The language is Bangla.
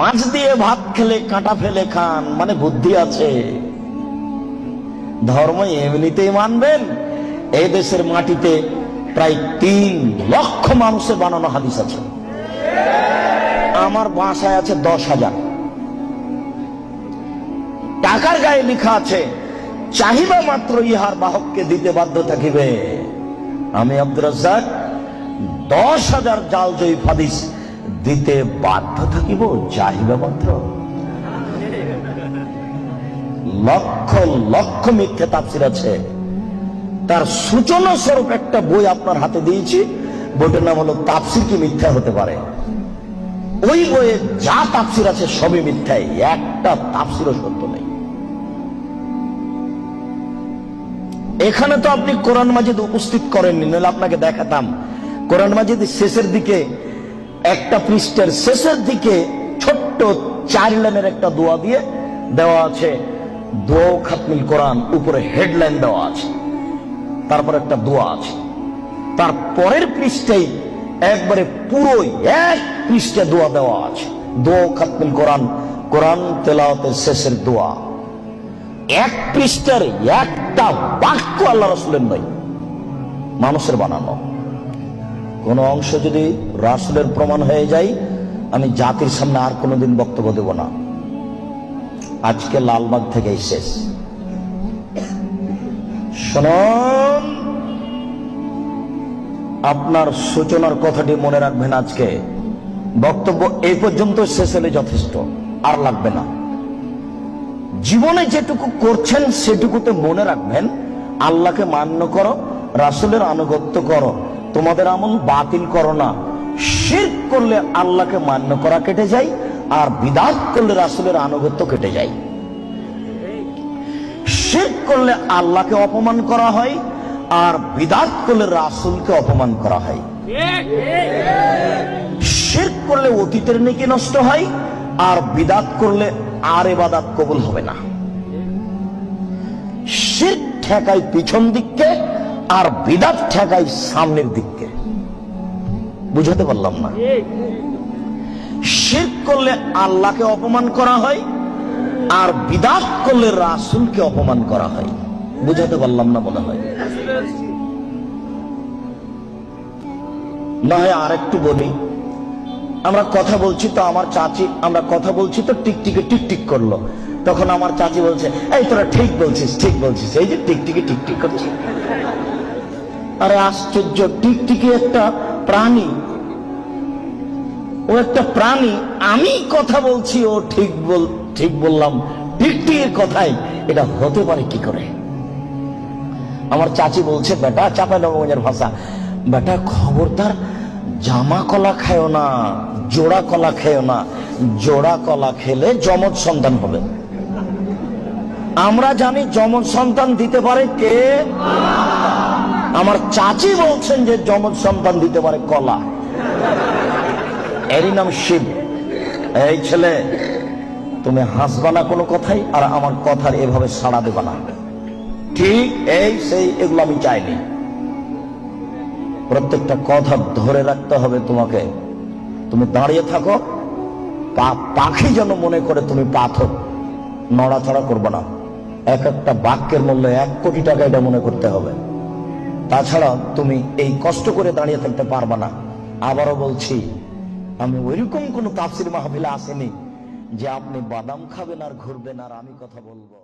মাছ দিয়ে ভাত খেলে কাঁটা ফেলে খান, মানে বুদ্ধি আছে। ধর্ম এমনিতেই মানবেন। এই দেশের মাটিতে প্রায় 3 লক্ষ মানুষের বানানো হাদিস আছে। আমার বাসায় আছে 10,000। টাকার গায়ে লেখা আছে, চাহিদা মাত্র ইহার বাহককে দিতে বাধ্য থাকিবে। আমি আব্দুর রাজ্জাক 10,000 জাল জয়ীফ হাদিস দিতে বাধ্য থাকিব, চাহিদা মাত্র। লক্ষ লক্ষ মিথ্যে তাফসির আছে। তার সূচনা স্বরূপ একটা বই আপনার হাতে দিয়েছি, বইটার নাম হলো তাফসির কি মিথ্যা হতে পারে। ওই বইয়ে যা তাফসির আছে সবই মিথ্যাই, একটা তাফসিরও সত্য নেই। এখানে তো আপনি কোরআন মাজিদ উপস্থিত করেননি, নাহলে আপনাকে দেখাতাম। কোরআন মাজিদ শেষের দিকে, একটা পৃষ্ঠার শেষের দিকে ছোট্ট 4 লাইনের একটা দোয়া দিয়ে দেওয়া আছে, দোয়া খাতমিল কোরআন, উপরে হেডলাইন দেওয়া আছে, তারপর একটা দোয়া আছে। তার পরের পৃষ্ঠায় একবারে পুরো 1 পৃষ্ঠা দোয়া দেওয়া আছে, দোয়া খাতমিল কোরআন, কোরআন তেলাওয়াতের শেষের দোয়া। 1 পৃষ্ঠার একটা বাক্য আল্লাহ রাসূলের নয়, মানুষের বানানো। কোন অংশ যদি রাসূলের প্রমাণ হয়ে যায়, আমি জাতির সামনে আর কোনোদিন বক্তব্য দেব না। আজকে লালবাগ থেকেই শেষ। শুনুন, আপনার সূচনার কথাটি মনে রাখবেন। আজকে বক্তব্য এই পর্যন্ত শেষ হলে যথেষ্ট, আর লাগবে না। জীবনে যেটুকু করছেন সেটুকুতে মনে রাখবেন, আল্লাহকে মান্য করো, রাসূলের আনুগত্য করো, তোমাদের আমল বাতিল করো না। শিরক করলে আল্লাহকে মান্য করা কেটে যায়, আর বিদআত করলে রাসূলের আনুগত্য কেটে যায়। শিরক করলে আল্লাহকে অপমান করা হয়, আর বিদআত করলে রাসূলকে অপমান করা হয়। শিরক করলে অতীতের নেকি নষ্ট হয়, আর বিদআত করলে আর ইবাদত কবুল হবে না। শিরক ঠেকায় পিছন দিককে, আর বিদআত ঠেকায় সামনের দিককে। বুঝাতে পারলাম না? শিরক করলে আল্লাহকে অপমান করা হয়, আর বিদআত করলে রাসূলকে অপমান করা হয়। বুঝাতে পারলাম না মনে হয়? না হয় আরেকটু বলি। আমরা কথা বলছি তো, আমার চাচি, আমরা কথা বলছি তো টিকটিকে টিকটিক করলো। তখন আমার চাচি বলছে, এই তোরা ঠিক বলছিস, ঠিক বলছিস, এই যে টিকটিকে টিকটিক করছি। আরে আশ্চর্য, টিকটিকি একটা প্রাণী, ও একটা প্রাণী। আমি কথা বলছি, ও ঠিক বললাম, টিকটিকির কথাই এটা হতে পারে কি করে? আমার চাচি বলছে, বেটা, চাঁপাইনবাবগঞ্জের ভাষা, বেটা খবরদার জামা কলা খায়ও না, জোড়া কলা খেও না, জোড়া কলা খেলে যমজ সন্তান হবে। আমরা জানি যমজ সন্তান দিতে পারে কে? আমার চাচি বলছেন যে যমজ সন্তান দিতে পারে কলা, এরই নাম শিব। এই ছেলে, তুমি হাসবা না কোনো কথাই, আর আমার কথার এভাবে সাড়া দেবা না। ঠিক এই সেই এগুলো আমি চাইনি। প্রত্যেকটা কথা ধরে রাখতে হবে তোমাকে। তুমি দাঁড়িয়ে থাকো, পাখি যেন মনে করে তুমি পাথর, নড়াচড়া করবে না। এক একটা বাক্যের মূল্য 1 কোটি টাকা, এটা মনে করতে হবে। তাছাড়া তুমি এই কষ্ট করে দাঁড়িয়ে থাকতে পারবা না। আবারও বলছি, আমি ওইরকম কোন তাফসীর মাহফিলে আসেনি যে আপনি বাদাম খাবেন আর ঘুরবেন আর আমি কথা বলবো।